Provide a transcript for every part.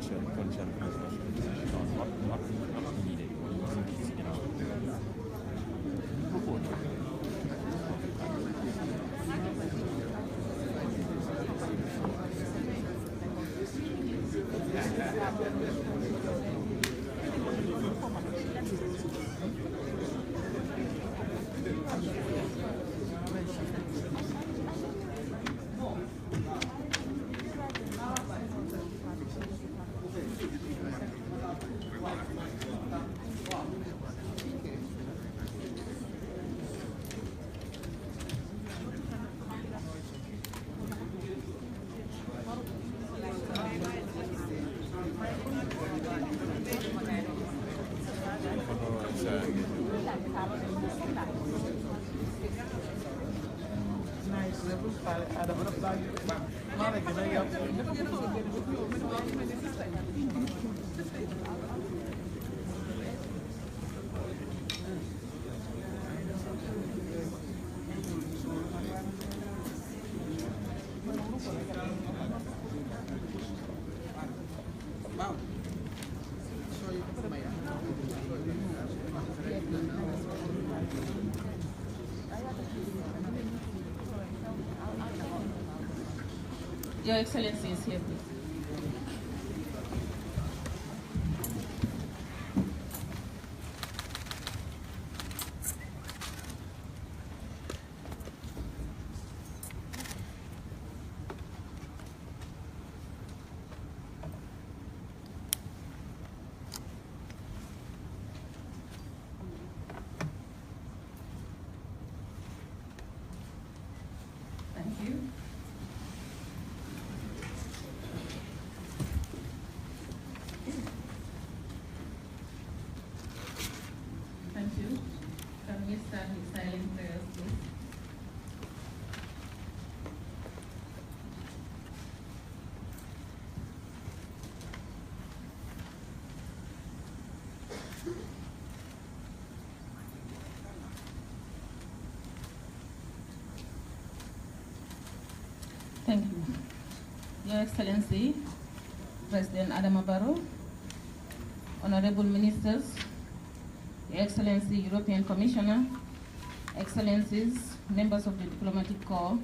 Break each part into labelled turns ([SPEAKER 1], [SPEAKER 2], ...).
[SPEAKER 1] culture not needed.
[SPEAKER 2] Your Excellency is here, please. Thank you. Thank you. Can we start with silent prayers, please? Thank you. Your Excellency, President Adama Barrow, Honorable Ministers, Your Excellency, European Commissioner, Excellencies, members of the Diplomatic Corps,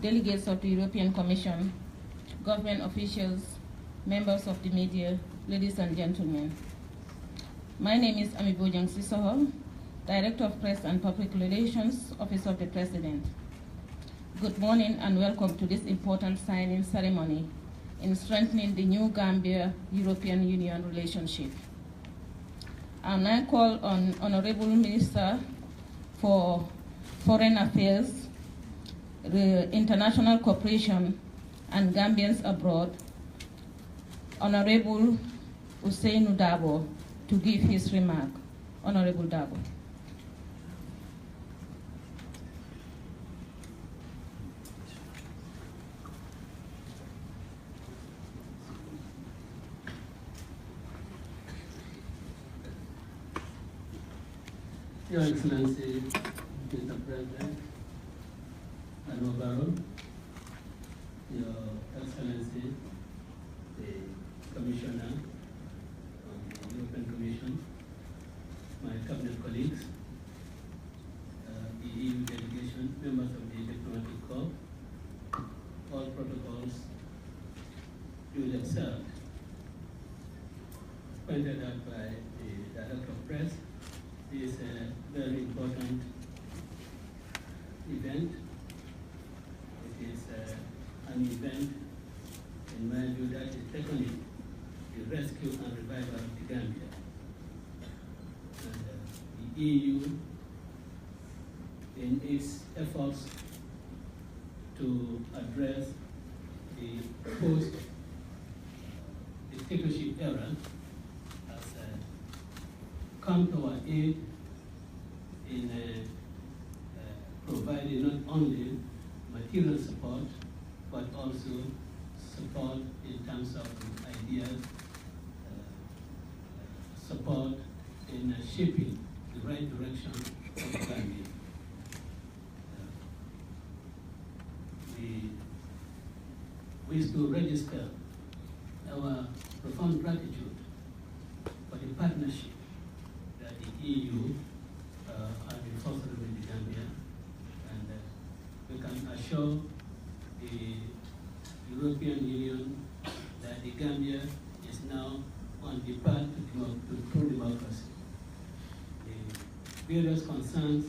[SPEAKER 2] delegates of the European Commission, government officials, members of the media, ladies and gentlemen. My name is Ami Bojang Sisoho, Director of Press and Public Relations, Office of the President. Good morning and welcome to this important signing ceremony in strengthening the new Gambia-European Union relationship. I now call on Honorable Minister for Foreign Affairs, International Cooperation and Gambians Abroad, Honorable Usainu Dabo, to give his remark. Honorable Dabo.
[SPEAKER 3] Your Excellency, Mr. President, Adama Barrow, Your Excellency, the Commissioner of the European Commission, my cabinet colleagues, the EU delegation, members of the Diplomatic Corps, all protocols duly observed. Pointed out by the Director of Press, this is a very important event. It is an event, in my view, that is tackling the rescue and revival of the Gambia. And the EU, in its efforts to address the post-dictatorship era, has come to our aid in providing not only material support, but also support in terms of ideas, support in shaping the right direction of the Gambia. We wish to register our profound gratitude for the partnership that the EU has been fostering with the Gambia, and we can assure the European Union that the Gambia is now on the path to true democracy. The various concerns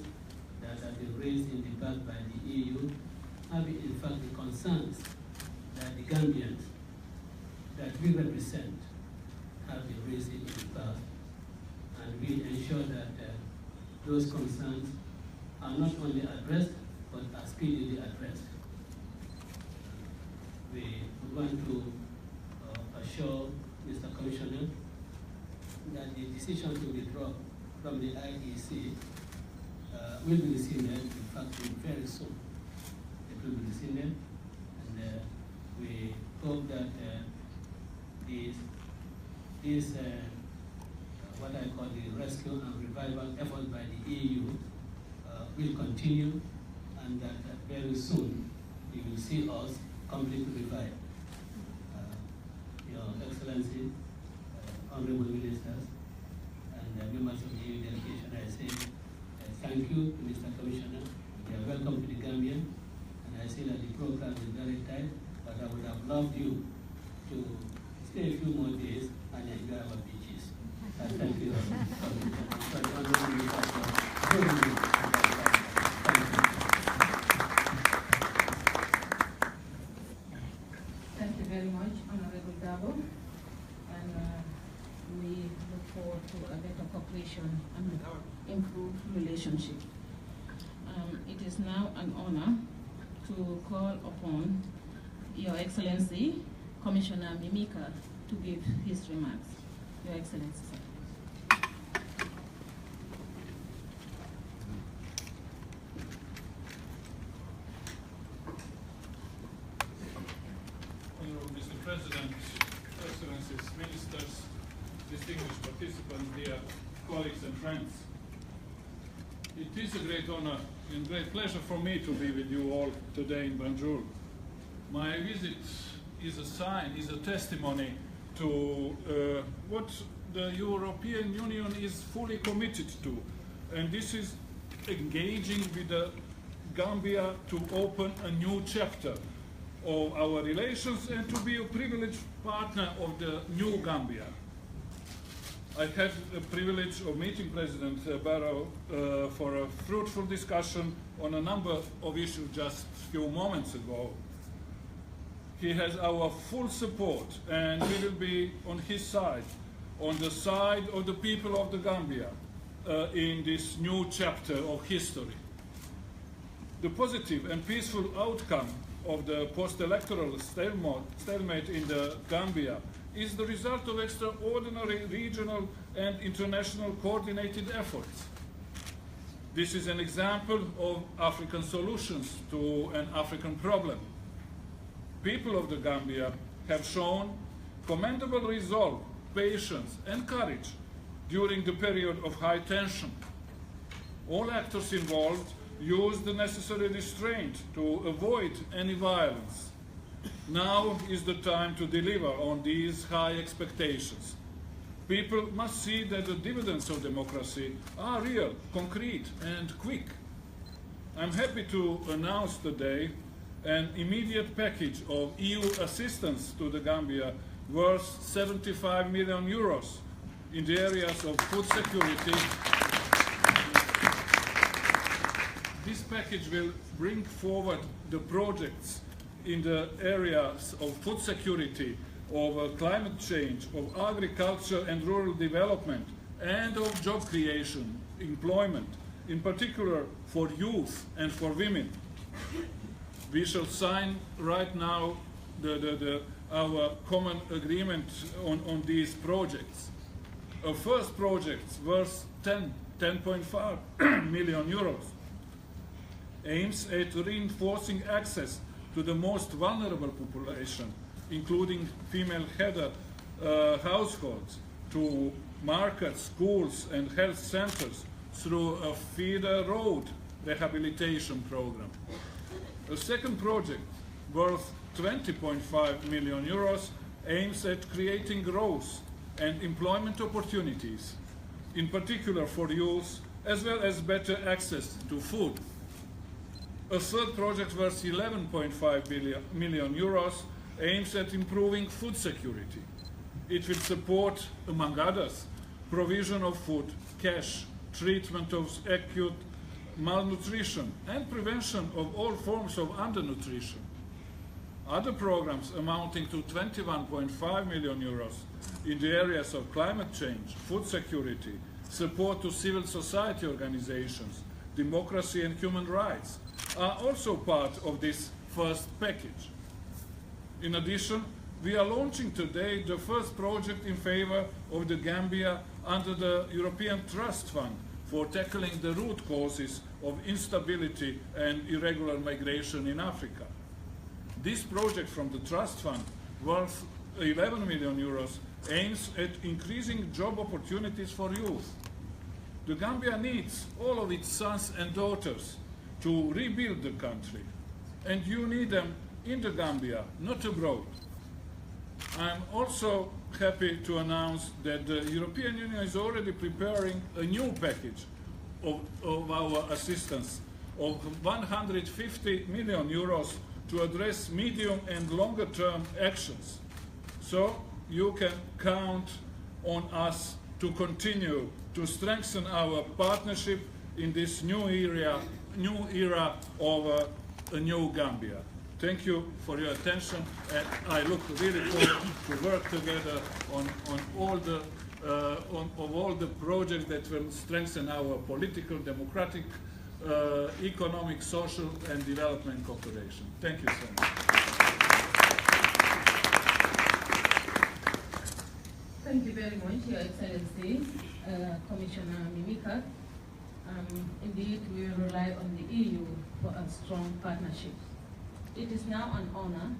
[SPEAKER 3] that have been raised in the past by the EU have been in fact the concerns that the Gambians that we represent have been raised in the past, and we ensure that those concerns are not only addressed, but are speedily addressed. We want to assure Mr. Commissioner that the decision to withdraw from the IEC will be rescinded, in fact, very soon. It will be rescinded, and we hope that this what I call the rescue and revival effort by the EU will continue, and that very soon you will see us completely revived. Your Excellency, Honorable Ministers, and members of the EU delegation, I say thank you to Mr. Commissioner. You are welcome to the Gambia, and I see that the program is very tight, but I would have loved you to stay a few more days and enjoy our beaches. Thank you.
[SPEAKER 2] Thank you very much, Honorable Dabo, and we look forward to a better cooperation and improved relationship. It is now an honor to call upon Your Excellency, Commissioner Mimika, to give his remarks. Your Excellency, sir.
[SPEAKER 1] Honorable Mr. President, Excellencies, Ministers, distinguished participants, dear colleagues and friends. It is a great honor and great pleasure for me to be with you all today in Banjul. My visit is a sign, is a testimony to what the European Union is fully committed to, and this is engaging with the Gambia to open a new chapter of our relations and to be a privileged partner of the new Gambia. I had the privilege of meeting President Barrow for a fruitful discussion on a number of issues just a few moments ago. He has our full support, and we will be on his side, on the side of the people of the Gambia in this new chapter of history. The positive and peaceful outcome of the post-electoral stalemate in the Gambia is the result of extraordinary regional and international coordinated efforts. This is an example of African solutions to an African problem. People of the Gambia have shown commendable resolve, patience, and courage during the period of high tension. All actors involved used the necessary restraint to avoid any violence. Now is the time to deliver on these high expectations. People must see that the dividends of democracy are real, concrete, and quick. I'm happy to announce today an immediate package of EU assistance to the Gambia worth 75 million euros in the areas of food security. This package will bring forward the projects in the areas of food security, of climate change, of agriculture and rural development, and of job creation, employment, in particular for youth and for women. We shall sign right now our common agreement on these projects. Our first project, worth 10.5 million euros, aims at reinforcing access to the most vulnerable population, including female-headed households, to markets, schools, and health centers through a feeder road rehabilitation program. A second project, worth 20.5 million euros, aims at creating growth and employment opportunities, in particular for youth, as well as better access to food. A third project worth 11.5 million euros aims at improving food security. It will support, among others, provision of food, cash, treatment of acute malnutrition, and prevention of all forms of undernutrition. Other programs amounting to 21.5 million euros in the areas of climate change, food security, support to civil society organizations, democracy and human rights are also part of this first package. In addition, we are launching today the first project in favor of the Gambia under the European Trust Fund for tackling the root causes of instability and irregular migration in Africa. This project from the Trust Fund, worth 11 million euros, aims at increasing job opportunities for youth. The Gambia needs all of its sons and daughters to rebuild the country, and you need them in the Gambia, not abroad. I'm also happy to announce that the European Union is already preparing a new package of our assistance of 150 million euros to address medium and longer term actions. So you can count on us to continue to strengthen our partnership in this new era of a new Gambia. Thank you for your attention, and I look really forward to work together on all the projects that will strengthen our political, democratic, economic, social, and development cooperation. Thank you so much.
[SPEAKER 2] Thank you very much, Your Excellency, Commissioner Mimika. Indeed, we will rely on the EU for a strong partnership. It is now an honor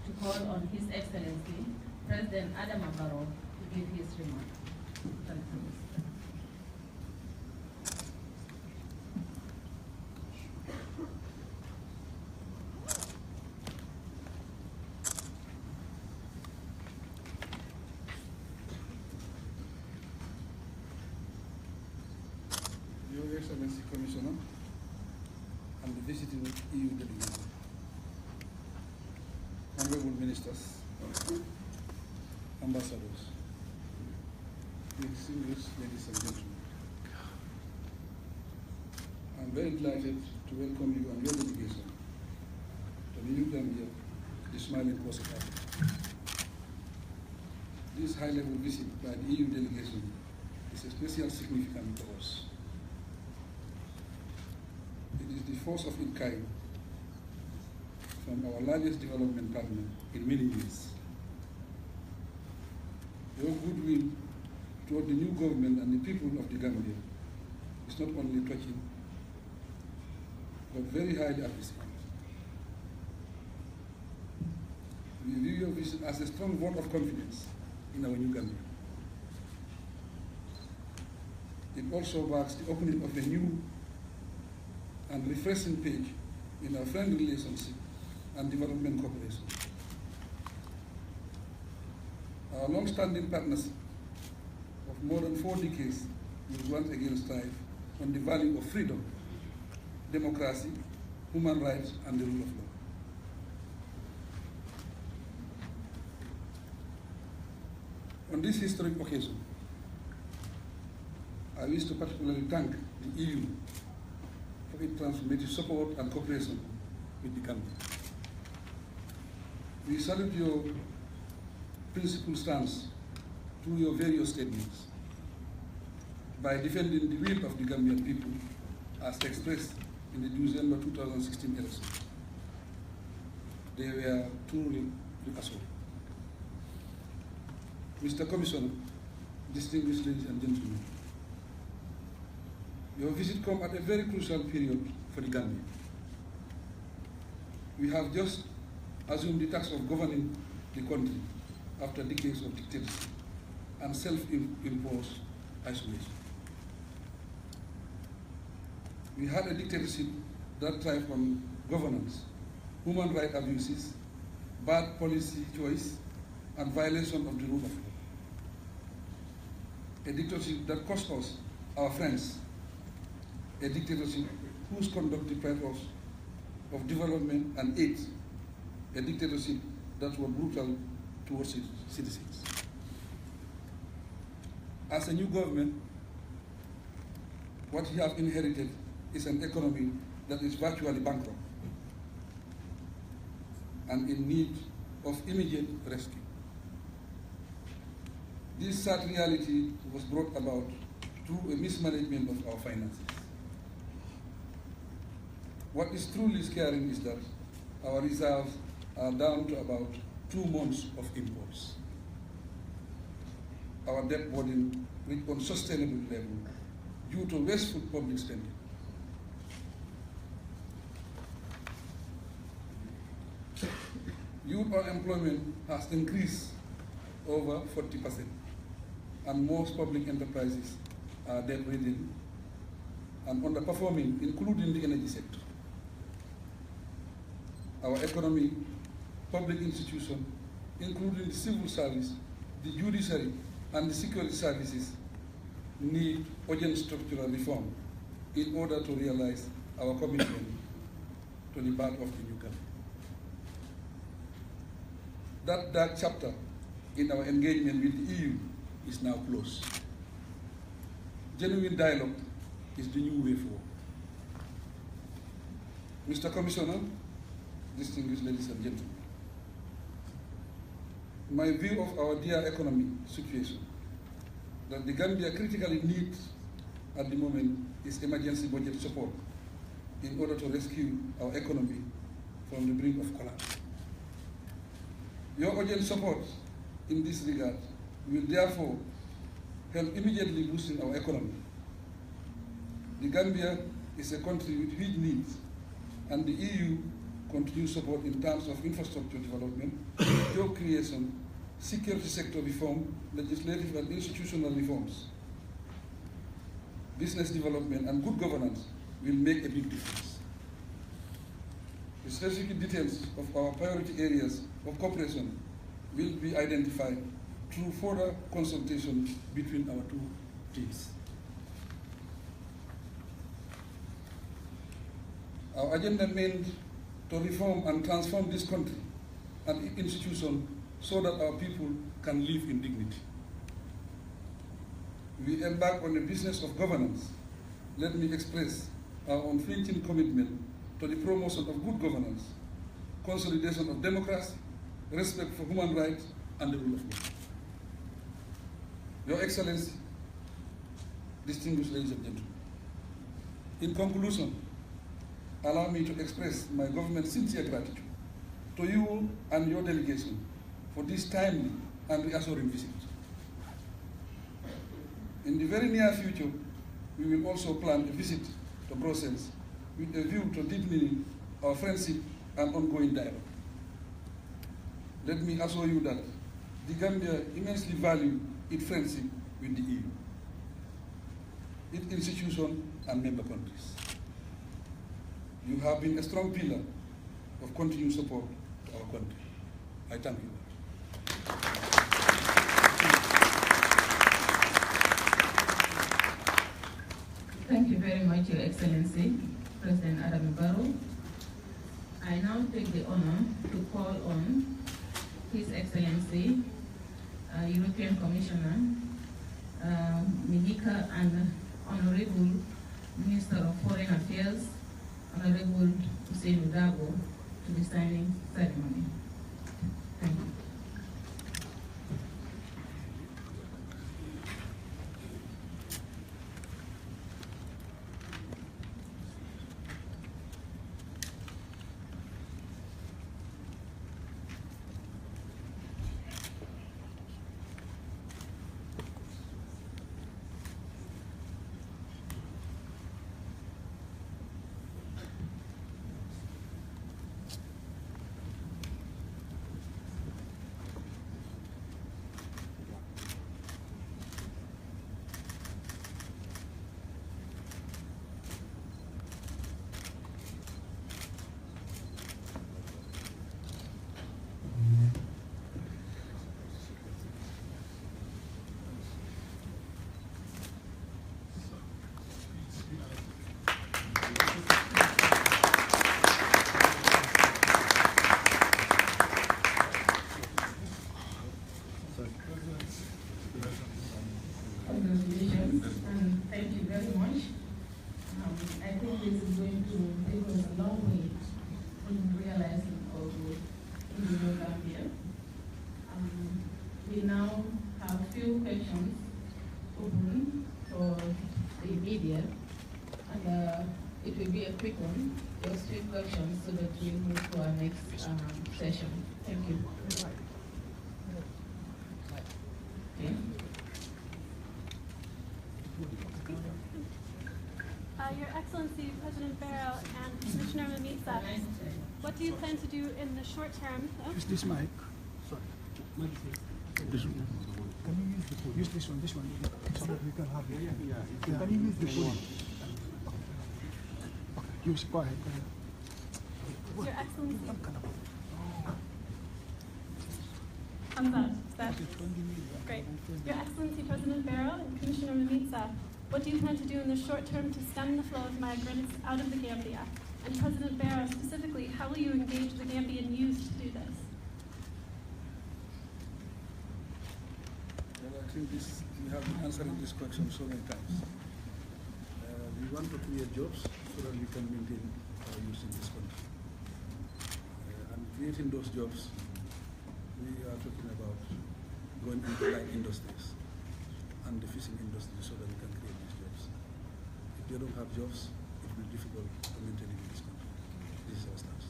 [SPEAKER 2] to call on His Excellency, President Adama Barrow, to give his remarks. Thank you.
[SPEAKER 4] Your Excellency, Commissioner, and the visiting EU delegation, honorable ministers, ambassadors, distinguished ladies and gentlemen, I'm very delighted to welcome you and your delegation to the New Gambia, the smiling coast of Africa. This high-level visit by the EU delegation is especially significant to us. It is the first of its kind from our largest development partner in many years. Your goodwill toward the new government and the people of the Gambia is not only touching, but very highly appreciated. We view your visit as a strong vote of confidence in our new Gambia. It also marks the opening of a new and refreshing page in our friendly relationship and development cooperation. Our long-standing partnership of more than 4 decades will once again strive on the value of freedom, democracy, human rights, and the rule of law. On this historic occasion, I wish to particularly thank the EU for its transformative support and cooperation with the Gambia. We salute your principled stance through your various statements by defending the will of the Gambian people as expressed in the December 2016 election. They were truly reassured. Mr. Commissioner, distinguished ladies and gentlemen, your visit comes at a very crucial period for the Gambia. We have just assumed the task of governing the country after decades of dictatorship and self-imposed isolation. We had a dictatorship that thrived on governance, human rights abuses, bad policy choice, and violation of the rule of law. A dictatorship that cost us our friends, a dictatorship whose conduct deprived us of development and aid, a dictatorship that was brutal towards its citizens. As a new government, what we have inherited is an economy that is virtually bankrupt and in need of immediate rescue. This sad reality was brought about through a mismanagement of our finances. What is truly scaring is that our reserves are down to about 2 months of imports. Our debt burden reached unsustainable level due to wasteful public spending. Youth unemployment has increased over 40%, and most public enterprises are debt-ridden and underperforming, including the energy sector. Our economy, public institutions, including the civil service, the judiciary, and the security services, need urgent structural reform in order to realize our commitment to the birth of the new country. That dark chapter in our engagement with the EU is now closed. Genuine dialogue is the new way forward. Mr. Commissioner, distinguished ladies and gentlemen, my view of our dear economic situation that the Gambia critically needs at the moment is emergency budget support in order to rescue our economy from the brink of collapse. Your urgent support in this regard will therefore help immediately boosting our economy. The Gambia is a country with huge needs, and the EU continues support in terms of infrastructure development, job creation, security sector reform, legislative and institutional reforms. Business development and good governance will make a big difference. The specific details of our priority areas of cooperation will be identified through further consultation between our two teams. Our agenda meant to reform and transform this country and institution so that our people can live in dignity. We embark on the business of governance. Let me express our unflinching commitment to the promotion of good governance, consolidation of democracy, respect for human rights, and the rule of law. Your Excellency, distinguished ladies and gentlemen, in conclusion, allow me to express my government's sincere gratitude to you and your delegation for this timely and reassuring visit. In the very near future, we will also plan a visit to Brussels with a view to deepening our friendship and ongoing dialogue. Let me assure you that the Gambia immensely values its friendship with the EU, its institutions and member countries. You have been a strong pillar of continued support to our country. I thank you.
[SPEAKER 2] Thank you very much, Your Excellency, President Adam Barrow. I now take the honor to call on His Excellency, European Commissioner, Mihika, and Honorable Minister of Foreign Affairs, Honorable Hussein Udago, to the signing ceremony. Thank you. those 3 questions so that we'll move to our next session. Thank you. Okay.
[SPEAKER 5] Your Excellency, President Barrow and Commissioner Mimica, what do you plan to do in the short term?
[SPEAKER 6] Use this mic. Sorry. This one. Can you use this one, so that we can have it? Yeah. Can you use the phone? Okay. Use. Go ahead.
[SPEAKER 5] Your Excellency. Thumbs up. Is that great? Your Excellency, President Barrow and Commissioner Mimica, what do you plan to do in the short term to stem the flow of migrants out of the Gambia? And President Barrow, specifically, how will you engage the Gambian youth to do this?
[SPEAKER 4] Well, I think we have been answering this question so many times. We want to create jobs so that we can maintain our youth in this country. And creating those jobs, we are talking about going into light industries and the fishing industry so that we can create these jobs. If they don't have jobs, it will be difficult to maintain it in this country. This is our stance.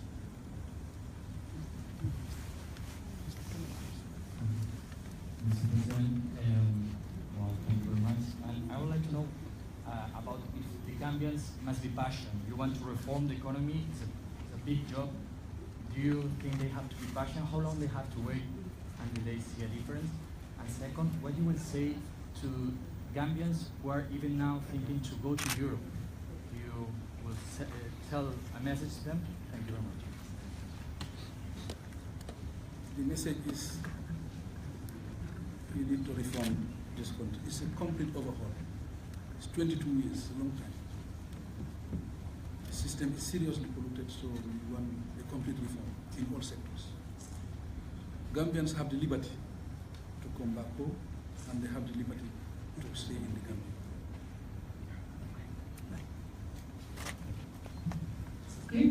[SPEAKER 7] Mr. President, well, thank you very much. And I would like to know about if the Gambians must be passionate. You want to reform the economy, it's a big job. Do you think they have to be passionate? How long they have to wait until they see a difference? And second, what you will say to Gambians who are even now thinking to go to Europe? You will tell a message to them? Thank you very much.
[SPEAKER 4] The message is we need to reform this country. It's a complete overhaul. It's 22 years, a long time. The system is seriously polluted, so we want a complete reform in all sectors. Gambians have the liberty to come back home, and they have the liberty to stay in the Gambia.
[SPEAKER 2] Okay.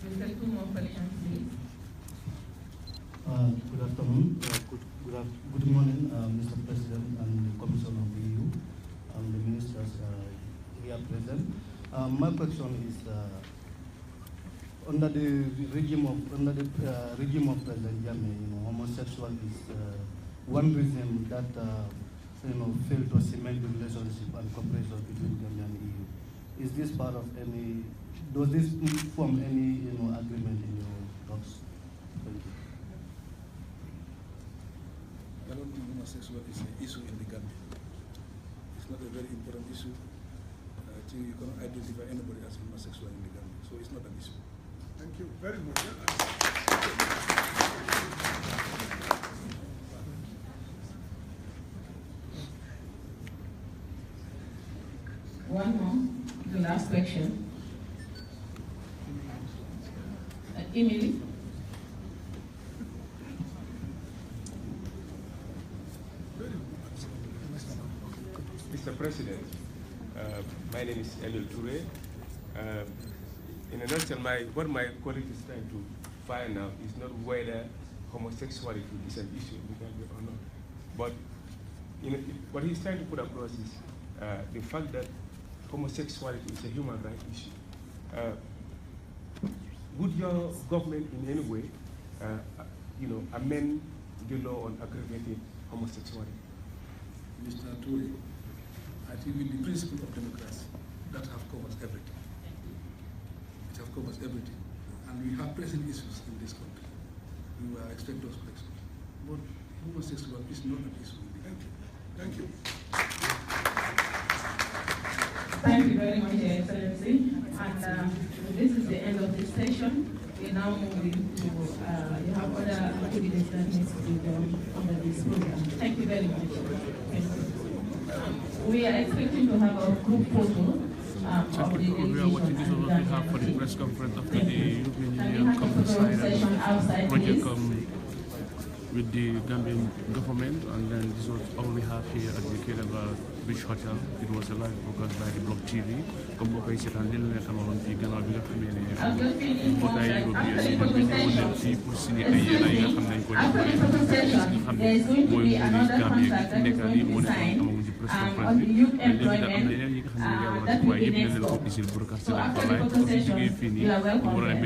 [SPEAKER 2] We'll take 2 more questions, please.
[SPEAKER 8] Good afternoon. Good morning, Mr. President and the Commissioner of the EU, and the ministers here present. My question is under the regime of President Jammeh, homosexual is one reason that failed to cement the relationship and cooperation between Gambia and EU. Is this part of any? Does this form any agreement in your talks? Thank you.
[SPEAKER 4] I don't think homosexual is an issue in the Gambia. It's not a very important issue. I think you cannot identify anybody as homosexual in the Gambia, so it's not an issue.
[SPEAKER 6] Thank you very much.
[SPEAKER 2] One more, the last question. Emily.
[SPEAKER 9] Mr. President, my name is Emil Toure. In a nutshell, what my colleague is trying to find out is not whether homosexuality is an issue in the Gambia or not. But what he's trying to put across is the fact that homosexuality is a human rights issue. Would your government in any way, amend the law on aggravated homosexuality?
[SPEAKER 4] Mr. Toure, I think with the principle of democracy, that have covered everything. It have covered everything. And we have pressing issues in this country. We will expect those questions. But homosexual is not an issue in the country. Thank you.
[SPEAKER 2] Thank you very much, Your Excellency. And this is the end of this session. We now move into, you have other activities that needs to be done under this program. Thank you very much. Thank you. We are expecting to have a group photo of the delegation.
[SPEAKER 10] We are watching this on behalf for the press conference after the European Union conference project with the Gambian government, and then this was all we have here at the Keleba Beach Hotel. It was a live broadcast by the Block TV. Comme boo koy seetaan li la leen xamaloon fii gannaaw bi nga xamee ne
[SPEAKER 2] I've just been informed that after the photo session, there is going to be another contract that is going to be signed on the youth employment that will be next up. So after the photo session, you are welcome there.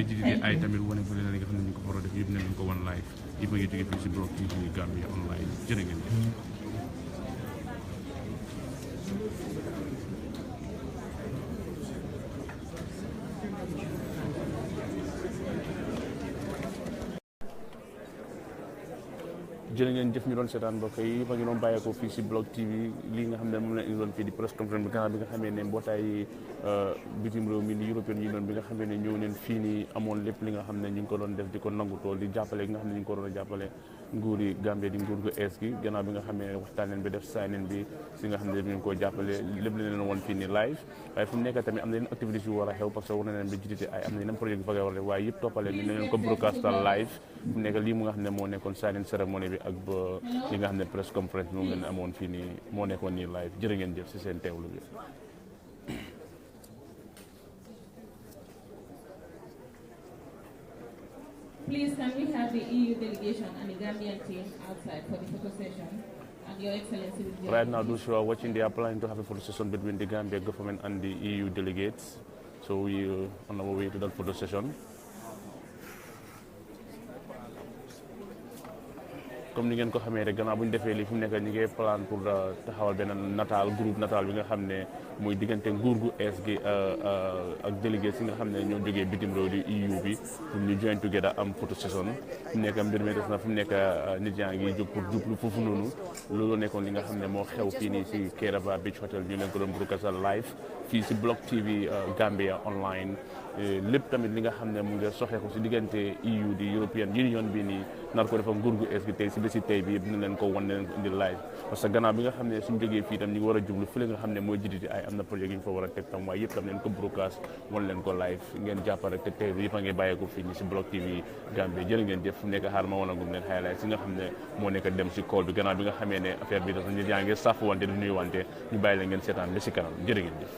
[SPEAKER 2] Thank you.
[SPEAKER 10] jërë ngeen jëf ñu doon seetaan mbokk yi ma ngi doon bàyyeekoo fii si Blog TV lii nga xam ne moom la ñu doon fii di press conference bi gannaaw bi nga xamee ne mbootaay bitim réew mi di European Union bi nga xamee ne ñëw neen fii nii amoon lépp li nga xam ne ñu ngi ko doon def di ko nangu tool di jàppale gi nga xam ne ñu ngi ko doon jàppale nguuri Gambie di nguur gu ees gi gannaaw bi nga xamee ne waxtaan leen bi def sign bi si nga xam ne ñu ngi koo jàppale lépp la leen woon fii nii live waaye fu mu nekk tamit am na yeneen activités yu war a xew parce que war na leen ba jitite ay am na yeneen projet yu fa war a def waaye yëpp toppale ni leen ko broadcastal live fu mu nekk lii mu nga xam ne moo nekkoon signing ceremony bi ak ba li nga xam ne press conference moom lañ amoon fii nii moo nekkoon nii live jërë ngeen jëf si seen teewlu bi.
[SPEAKER 2] Please, can we have the EU delegation and the Gambian team outside for the photo session? And Your Excellency with your
[SPEAKER 10] right now, those who are watching, they are planning to have a photo session between the Gambia government and the EU delegates. So we are on our way to that photo session. comme ni ngeen ko xamee rek gannaaw bu ñu defee lii fi mu nekk ñu ngi plan pour taxawal benn nataal groupe nataal bi nga xam ne muy diggante nguur gu ees gi ak délégué si nga xam ne ñoo jógee bitim réew di EU bi pour ñu join together am photo session fi mu nekk mbir mi des na fi mu nekk nit yaa ngi jóg pour jublu foofu noonu loolu nekkoon li nga xam ne moo xew fii nii si Kairaba Beach Hotel ñu leen ko doon broadcast live fii si Blog TV Gambia online lépp tamit li nga xam ne mu ngi soxee ko si diggante EU di European Union bi nii nar ko defa nguur gu ees gi tey si bési tey bi yëpp dina leen ko wan leen ko indi live parce que gannaaw bi nga xam ne suñu jógee fii tam ñu ngi war a jublu fële nga xam ne mooy jiditi ay am na projet yi ñu fa war a teg tam waaye yëpp tam leen ko broadcast wan leen ko live ngeen jàpp rek te tey bi yëpp a ngi bàyyeeko fii nii si Blog TV Gambie jërë ngeen jëf fu nekk xaar ma wanagum leen highlight si nga xam ne moo nekk dem si call bi gannaaw bi nga xamee ne affaire bi dafa nit yaa ngi sàff wante di nuyu wante ñu bàyyi leen ngeen seetaan ba si kanam jërë ngeen jëf.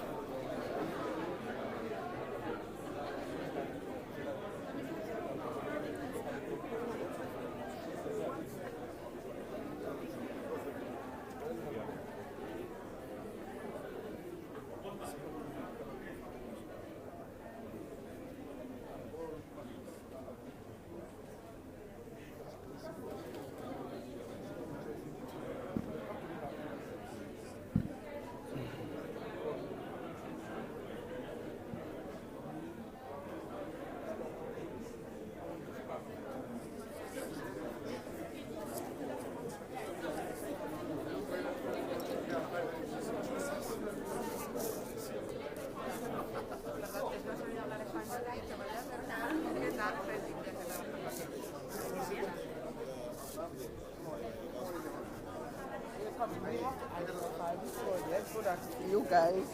[SPEAKER 11] You guys.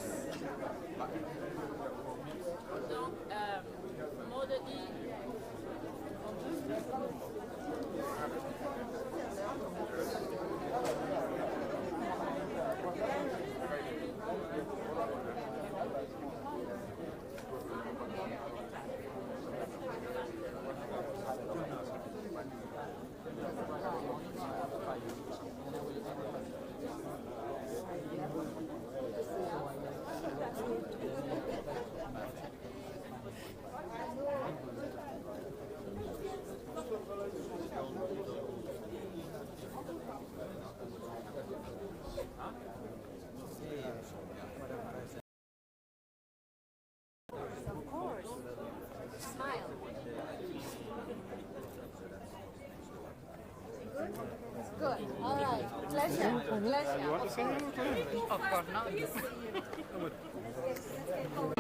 [SPEAKER 12] Good. All right. Pleasure. Pleasure.
[SPEAKER 11] You want to say anything?
[SPEAKER 12] Of course not.